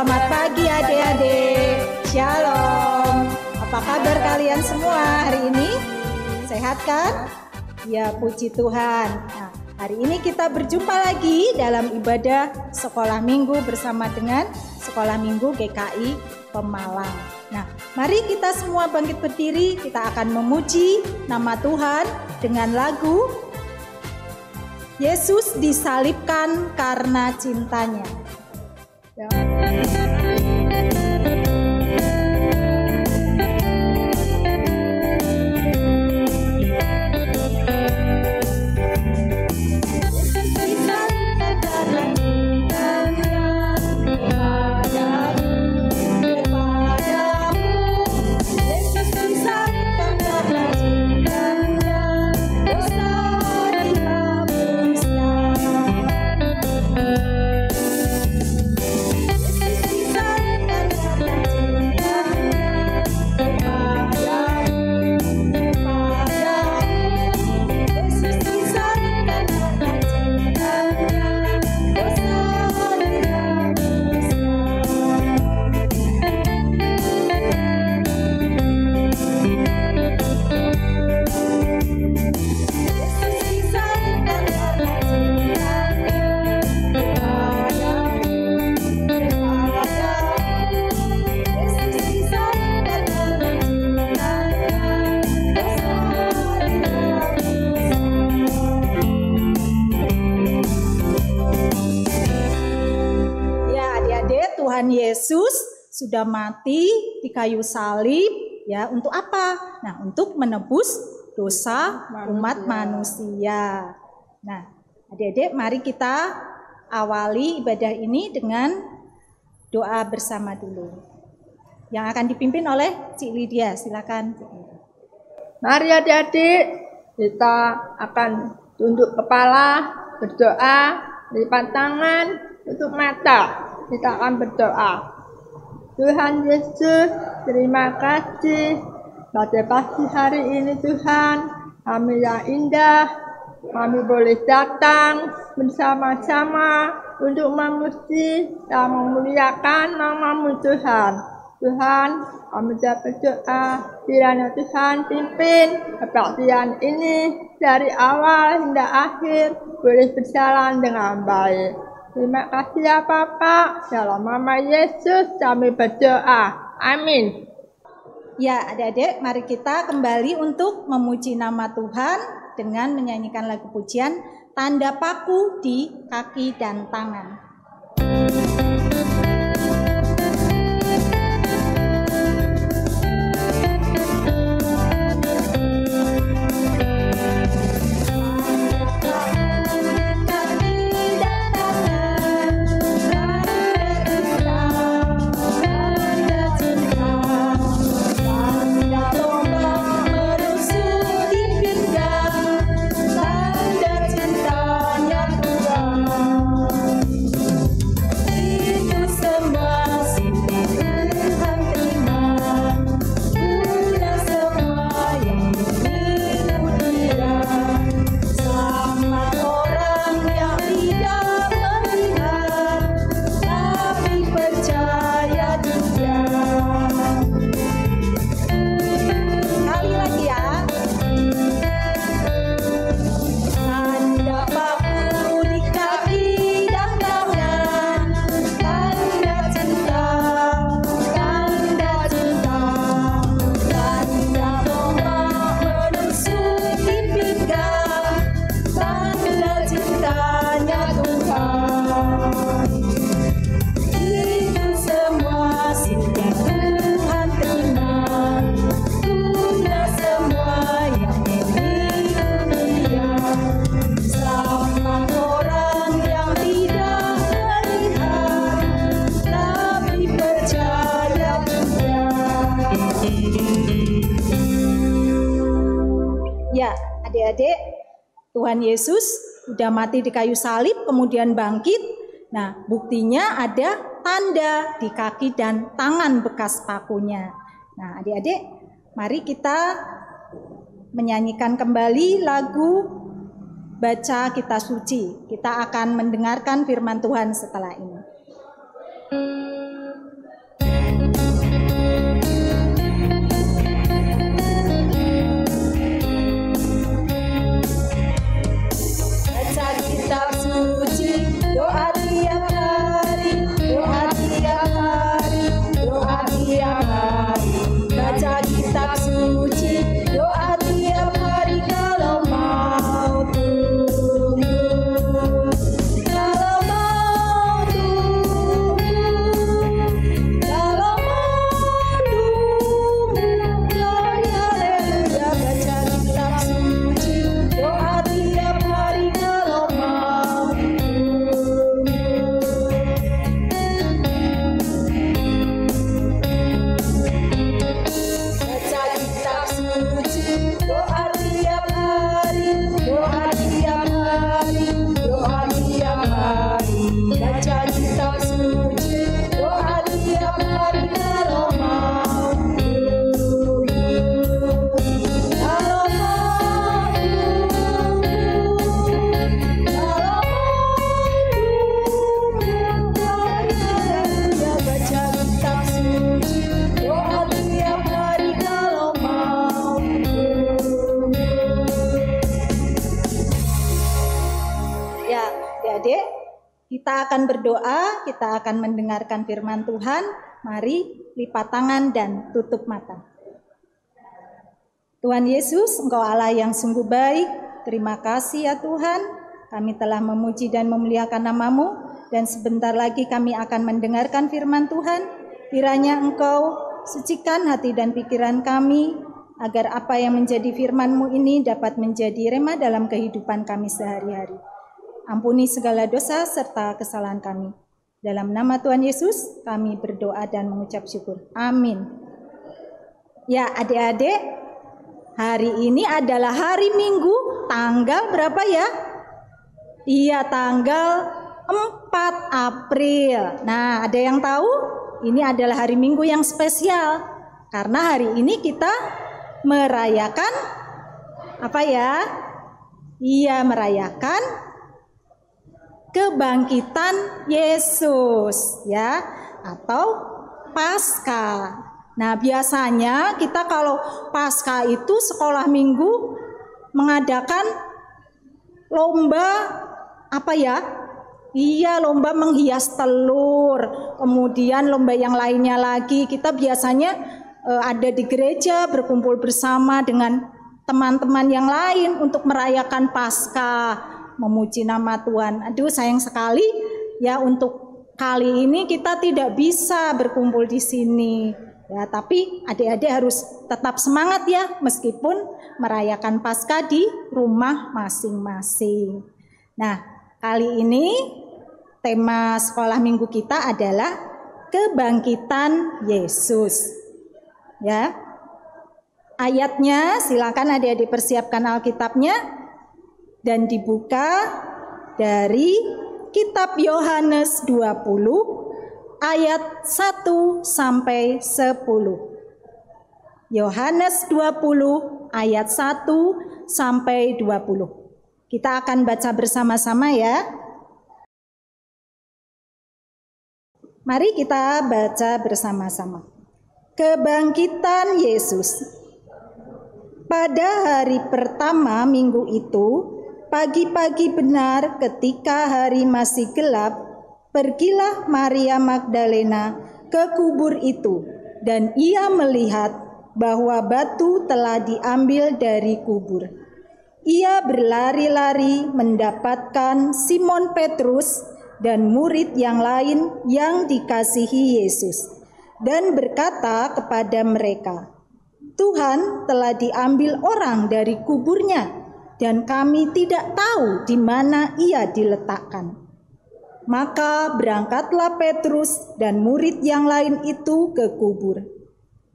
Selamat pagi adik-adik. Shalom. Apa kabar kalian semua hari ini? Sehat kan? Ya, puji Tuhan. Nah, hari ini kita berjumpa lagi dalam ibadah sekolah minggu bersama dengan Sekolah Minggu GKI Pemalang. Nah, mari kita semua bangkit berdiri. Kita akan memuji nama Tuhan dengan lagu Yesus disalibkan karena cintanya. Ya. Yesus sudah mati di kayu salib ya, untuk apa? Nah, untuk menebus dosa umat manusia. Nah, adik-adik, mari kita awali ibadah ini dengan doa bersama dulu. Yang akan dipimpin oleh Cik Lydia, silakan. Mari adik-adik, kita akan tunduk kepala, berdoa, lipat tangan, tutup mata. Kita akan berdoa. Tuhan Yesus, terima kasih pada pagi hari ini Tuhan, kami yang indah, kami boleh datang bersama-sama untuk memuji dan memuliakan nama-Mu Tuhan. Tuhan, kami sudah berdoa, kiranya Tuhan pimpin kebaktian ini dari awal hingga akhir boleh berjalan dengan baik. Terima kasih ya Bapak, dalam nama Yesus kami berdoa, amin. Ya adik-adik, mari kita kembali untuk memuji nama Tuhan dengan menyanyikan lagu pujian Tanda Paku di Kaki dan Tangan. Adik-adik, Tuhan Yesus sudah mati di kayu salib, kemudian bangkit. Nah, buktinya ada tanda di kaki dan tangan bekas pakunya. Nah, adik-adik, mari kita menyanyikan kembali lagu Baca Kitab Suci. Kita akan mendengarkan firman Tuhan setelah ini. suci, doa tiap hari, doa tiap hari, doa tiap hari. Baca kitab suci, doa tiap hari kalau mau tumbuh. Kalau mau tumbuh, kalau mau tumbuh, gloria haleluya. Baca kitab suci, doa tiap hari kalau mau tumbuh. Baca kitab suci, doa tiap hari, doa tiap hari, doa tiap hari. Baca kitab suci, doa tiap hari kalau mau tumbuh. Kalau mau tumbuh, kalau mau tumbuh, haleluya. Baca kitab suci, doa tiap hari kalau mau tumbuh. Ya, adik-adik, kita akan berdoa, kita akan mendengarkan firman Tuhan. Mari lipat tangan dan tutup mata. Tuhan Yesus, Engkau Allah yang sungguh baik. Terima kasih ya Tuhan, kami telah memuji dan memuliakan nama-Mu, dan sebentar lagi kami akan mendengarkan firman Tuhan. Kiranya Engkau sucikan hati dan pikiran kami, agar apa yang menjadi firman-Mu ini dapat menjadi rema dalam kehidupan kami sehari-hari. Ampuni segala dosa serta kesalahan kami. Dalam nama Tuhan Yesus, kami berdoa dan mengucap syukur. Amin. Ya adik-adik, hari ini adalah hari Minggu, tanggal berapa ya? Iya, tanggal 4 April. Nah, ada yang tahu? Ini adalah hari Minggu yang spesial. Karena hari ini kita merayakan apa ya? Iya, merayakan kebangkitan Yesus ya, atau Paskah. Nah, biasanya kita kalau Paskah itu sekolah minggu mengadakan lomba apa ya? Iya, lomba menghias telur. Kemudian lomba yang lainnya lagi. Kita biasanya ada di gereja berkumpul bersama dengan teman-teman yang lain untuk merayakan Paskah, memuji nama Tuhan. Aduh, sayang sekali ya untuk kali ini kita tidak bisa berkumpul di sini. Ya, tapi adik-adik harus tetap semangat ya, meskipun merayakan Paskah di rumah masing-masing. Nah, kali ini tema sekolah minggu kita adalah kebangkitan Yesus. Ya. Ayatnya silakan adik-adik persiapkan Alkitabnya dan dibuka dari kitab Yohanes 20 ayat 1 sampai 10. Yohanes 20 ayat 1 sampai 20. Kita akan baca bersama-sama ya. Mari kita baca bersama-sama. Kebangkitan Yesus. Pada hari pertama minggu itu, pagi-pagi benar ketika hari masih gelap, pergilah Maria Magdalena ke kubur itu, dan ia melihat bahwa batu telah diambil dari kubur. Ia berlari-lari mendapatkan Simon Petrus dan murid yang lain yang dikasihi Yesus, dan berkata kepada mereka, "Tuhan telah diambil orang dari kuburnya, dan kami tidak tahu di mana ia diletakkan." Maka berangkatlah Petrus dan murid yang lain itu ke kubur.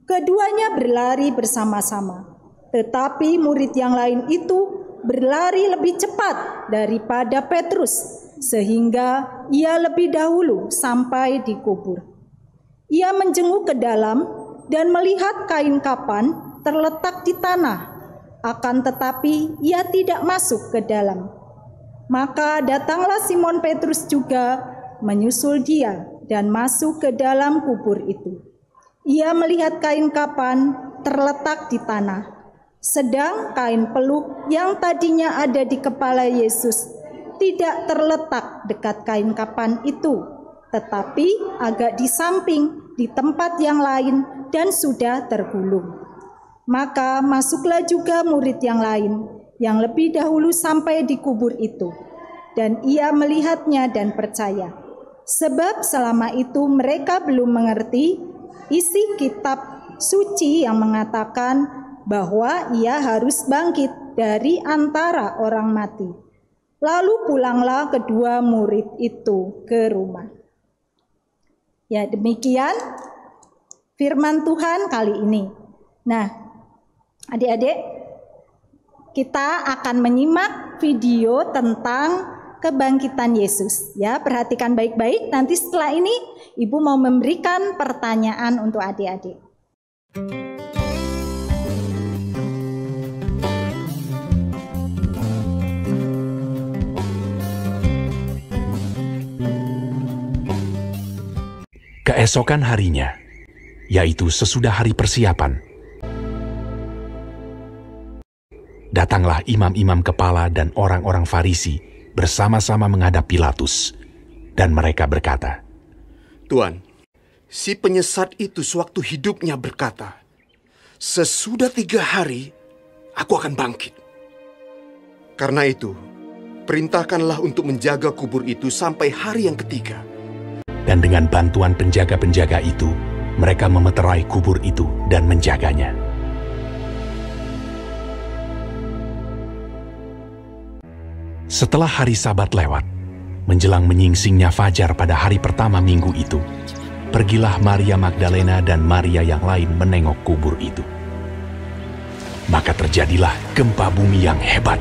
Keduanya berlari bersama-sama, tetapi murid yang lain itu berlari lebih cepat daripada Petrus, sehingga ia lebih dahulu sampai di kubur. Ia menjenguk ke dalam dan melihat kain kapan terletak di tanah, akan tetapi ia tidak masuk ke dalam. Maka datanglah Simon Petrus juga menyusul dia dan masuk ke dalam kubur itu. Ia melihat kain kapan terletak di tanah, sedang kain peluk yang tadinya ada di kepala Yesus tidak terletak dekat kain kapan itu, tetapi agak di samping, di tempat yang lain, dan sudah tergulung. Maka masuklah juga murid yang lain, yang lebih dahulu sampai di kubur itu. Dan ia melihatnya dan percaya. Sebab selama itu mereka belum mengerti isi kitab suci yang mengatakan bahwa ia harus bangkit dari antara orang mati. Lalu pulanglah kedua murid itu ke rumah. Ya, demikian firman Tuhan kali ini. Nah, adik-adik, kita akan menyimak video tentang kebangkitan Yesus. Ya, perhatikan baik-baik. Nanti setelah ini Ibu mau memberikan pertanyaan untuk adik-adik. Keesokan harinya, yaitu sesudah hari persiapan, datanglah imam-imam kepala dan orang-orang Farisi bersama-sama menghadap Pilatus, dan mereka berkata, "Tuan, si penyesat itu sewaktu hidupnya berkata, 'Sesudah 3 hari, aku akan bangkit.' Karena itu, perintahkanlah untuk menjaga kubur itu sampai hari yang ketiga." Dan dengan bantuan penjaga-penjaga itu, mereka memeterai kubur itu dan menjaganya. Setelah hari Sabat lewat, menjelang menyingsingnya fajar pada hari pertama minggu itu, pergilah Maria Magdalena dan Maria yang lain menengok kubur itu. Maka terjadilah gempa bumi yang hebat,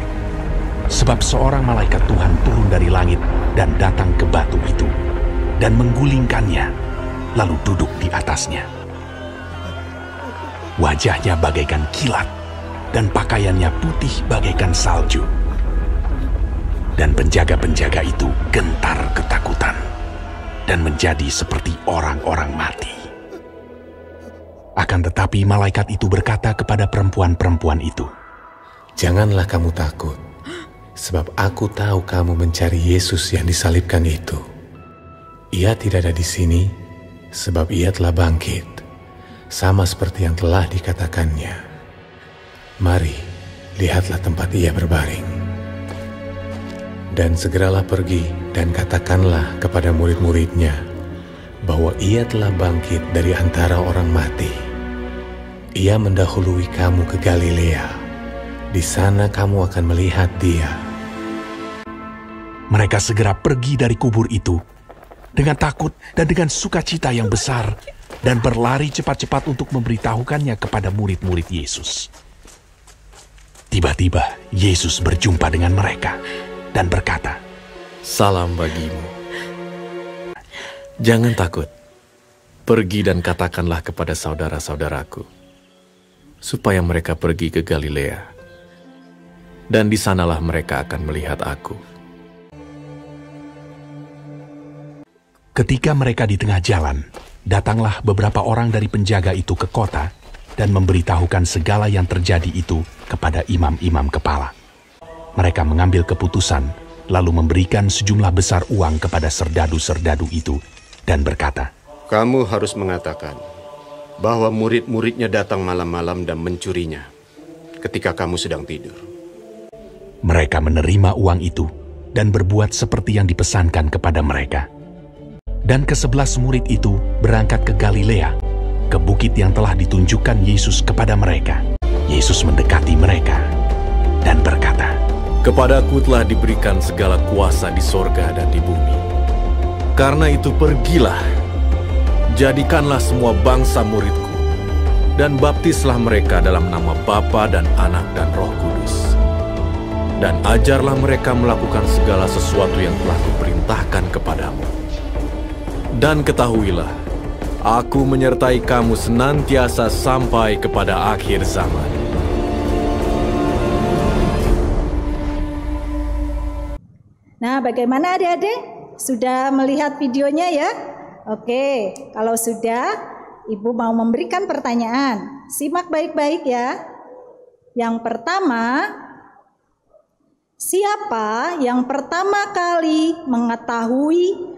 sebab seorang malaikat Tuhan turun dari langit dan datang ke batu itu, dan menggulingkannya, lalu duduk di atasnya. Wajahnya bagaikan kilat, dan pakaiannya putih bagaikan salju. Dan penjaga-penjaga itu gentar ketakutan, dan menjadi seperti orang-orang mati. Akan tetapi malaikat itu berkata kepada perempuan-perempuan itu, "Janganlah kamu takut, sebab aku tahu kamu mencari Yesus yang disalibkan itu. Ia tidak ada di sini, sebab ia telah bangkit, sama seperti yang telah dikatakannya. Mari, lihatlah tempat ia berbaring. Dan segeralah pergi dan katakanlah kepada murid-muridnya bahwa ia telah bangkit dari antara orang mati. Ia mendahului kamu ke Galilea. Di sana kamu akan melihat dia." Mereka segera pergi dari kubur itu dengan takut dan dengan sukacita yang besar, dan berlari cepat-cepat untuk memberitahukannya kepada murid-murid Yesus. Tiba-tiba Yesus berjumpa dengan mereka dan berkata, "Salam bagimu. Jangan takut. Pergi dan katakanlah kepada saudara-saudaraku, supaya mereka pergi ke Galilea, dan di sanalah mereka akan melihat aku." Ketika mereka di tengah jalan, datanglah beberapa orang dari penjaga itu ke kota dan memberitahukan segala yang terjadi itu kepada imam-imam kepala. Mereka mengambil keputusan, lalu memberikan sejumlah besar uang kepada serdadu-serdadu itu dan berkata, "Kamu harus mengatakan bahwa murid-muridnya datang malam-malam dan mencurinya ketika kamu sedang tidur." Mereka menerima uang itu dan berbuat seperti yang dipesankan kepada mereka. Dan ke-11 murid itu berangkat ke Galilea, ke bukit yang telah ditunjukkan Yesus kepada mereka. Yesus mendekati mereka dan berkata, "Kepadaku telah diberikan segala kuasa di sorga dan di bumi. Karena itu pergilah, jadikanlah semua bangsa muridku, dan baptislah mereka dalam nama Bapa dan Anak dan Roh Kudus. Dan ajarlah mereka melakukan segala sesuatu yang telah kuperintahkan kepadamu. Dan ketahuilah, aku menyertai kamu senantiasa sampai kepada akhir zaman." Nah, bagaimana adik-adik? Sudah melihat videonya ya? Oke, kalau sudah, Ibu mau memberikan pertanyaan. Simak baik-baik ya. Yang pertama, Siapa yang pertama kali mengetahui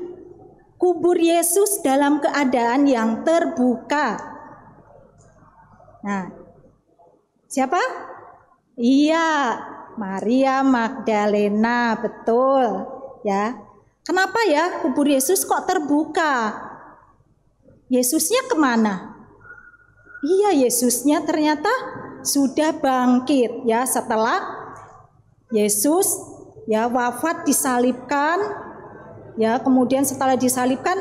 kubur Yesus dalam keadaan yang terbuka? Nah, siapa? Iya, Maria Magdalena, betul ya. Kenapa ya kubur Yesus kok terbuka? Yesusnya kemana? Iya, Yesusnya ternyata sudah bangkit ya setelah Yesus ya wafat, disalibkan ya, kemudian setelah disalibkan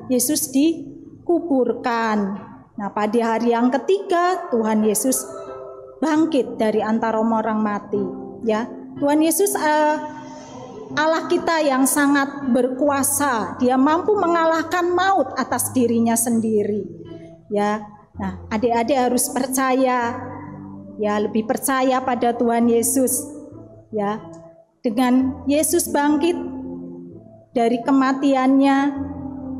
Yesus dikuburkan. Nah, pada hari yang ketiga Tuhan Yesus bangkit dari antara orang mati ya. Tuhan Yesus Allah kita yang sangat berkuasa, Dia mampu mengalahkan maut atas dirinya sendiri ya. Nah, adik-adik harus percaya ya, lebih percaya pada Tuhan Yesus ya. Dengan Yesus bangkit dari kematiannya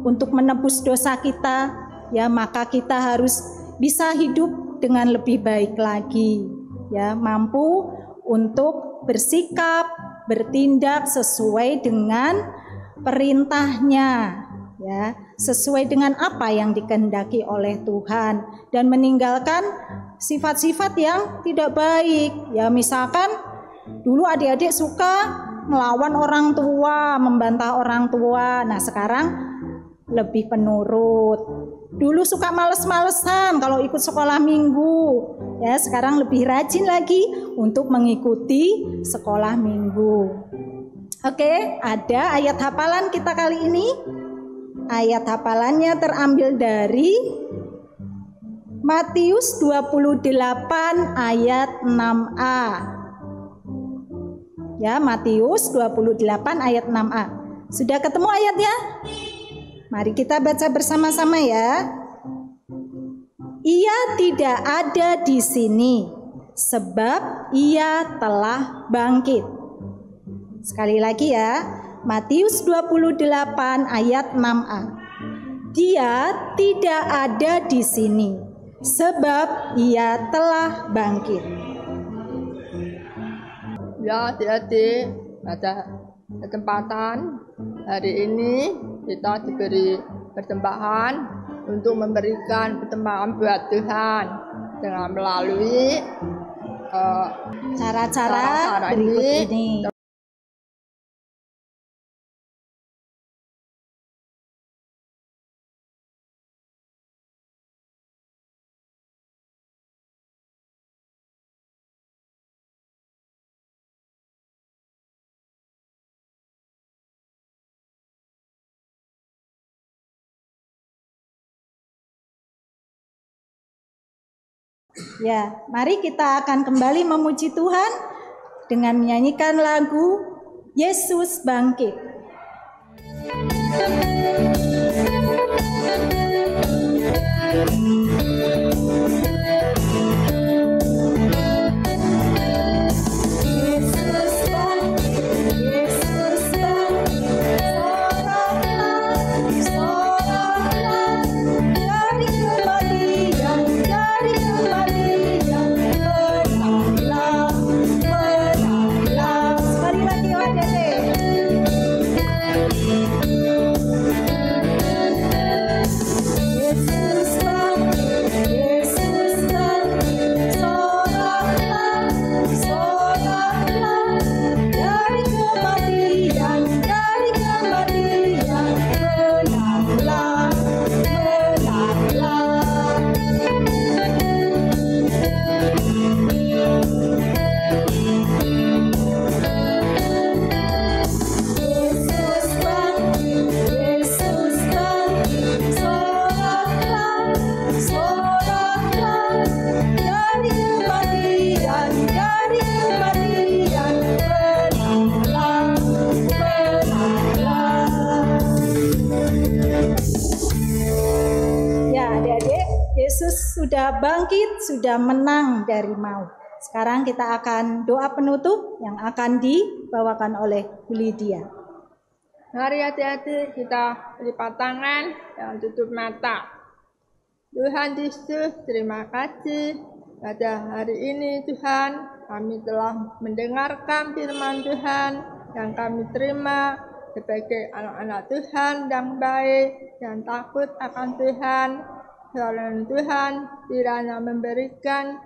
untuk menebus dosa kita ya, maka kita harus bisa hidup dengan lebih baik lagi ya, mampu untuk bersikap, bertindak sesuai dengan perintahnya ya, sesuai dengan apa yang dikehendaki oleh Tuhan, dan meninggalkan sifat-sifat yang tidak baik ya. Misalkan dulu adik-adik suka melawan orang tua, membantah orang tua. Nah, sekarang lebih penurut. Dulu suka males-malesan kalau ikut sekolah minggu. Ya, sekarang lebih rajin lagi untuk mengikuti sekolah minggu. Oke, ada ayat hafalan kita kali ini. Ayat hafalannya terambil dari Matius 28 ayat 6a. Ya, Matius 28 ayat 6a. Sudah ketemu ayatnya? Mari kita baca bersama-sama ya. Ia tidak ada di sini, sebab ia telah bangkit. Sekali lagi ya, Matius 28 ayat 6a. Dia tidak ada di sini, sebab ia telah bangkit. Ya, adik-adik, pada kesempatan hari ini kita diberi persembahan untuk memberikan persembahan buat Tuhan dengan melalui cara-cara berikut ini. Ya, mari kita akan kembali memuji Tuhan dengan menyanyikan lagu Yesus Bangkit. Sudah bangkit, sudah menang dari maut. Sekarang kita akan doa penutup yang akan dibawakan oleh Bu Lydia. Mari hati-hati kita lipat tangan dan tutup mata. Tuhan Yesus, terima kasih pada hari ini Tuhan. kami telah mendengarkan firman Tuhan yang kami terima sebagai anak-anak Tuhan yang baik dan takut akan Tuhan. Firman Tuhan kiranya memberikan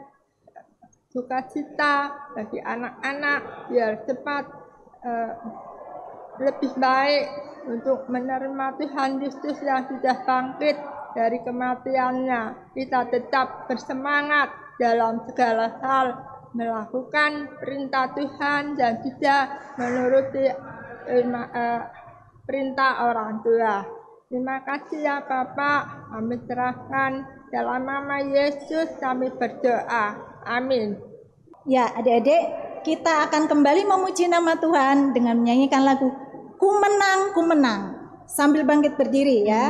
sukacita bagi anak-anak biar cepat lebih baik untuk menerima Tuhan Yesus yang sudah bangkit dari kematiannya. Kita tetap bersemangat dalam segala hal, melakukan perintah Tuhan dan juga menuruti perintah orang tua. Terima kasih ya Bapak, kami serahkan dalam nama Yesus kami berdoa. Amin. Ya, adik-adik, kita akan kembali memuji nama Tuhan dengan menyanyikan lagu Ku Menang, Ku Menang. Sambil bangkit berdiri ya.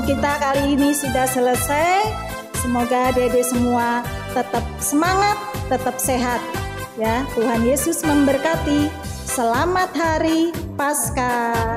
Kita kali ini sudah selesai. Semoga adik-adik semua tetap semangat, tetap sehat. Ya, Tuhan Yesus memberkati. Selamat Hari Paskah.